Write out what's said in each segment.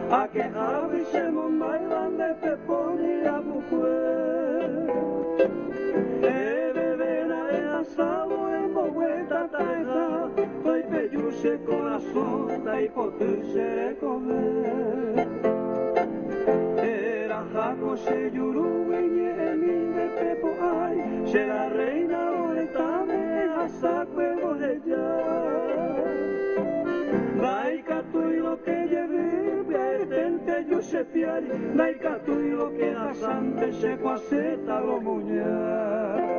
A que habishemo bailan de peponi a bucue. Bebena e asado en bogueta taja, toi peyuse corazón da hipotuse comer. Era jaco se yuru en de pepo ay, se la reina oretame a sacuego de ya. Daika tu y lo que llevé, verte yo se piari, daika tu y lo que asante se cuaceta lo muñar.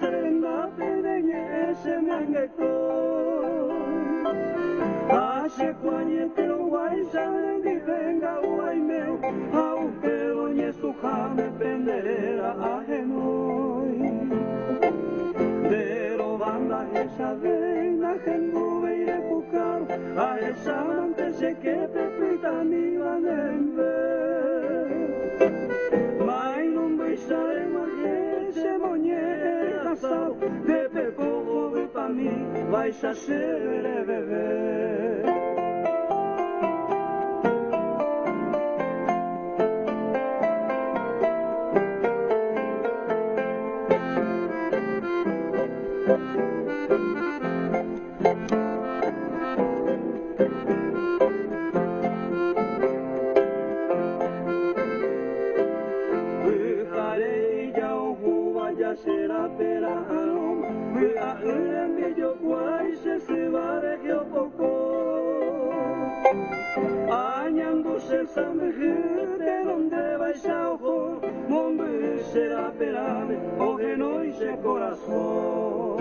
Serenga pedeñe se me anguetó. Hace cuañe que lo guay saben que venga guay meu, aunque doñe su jame penderera ajenoy. Pero banda esa veina genduve y repucado, a esa amante se que pepita ni van en ver. Mai non besare mai se moñe. De pepo de pa mí vais a ser bebé. Será perano, me ajuren que yo guay se va de que poco. Añándose esa mujer de donde vais a ojo, monbe será perano, o que no hice corazón.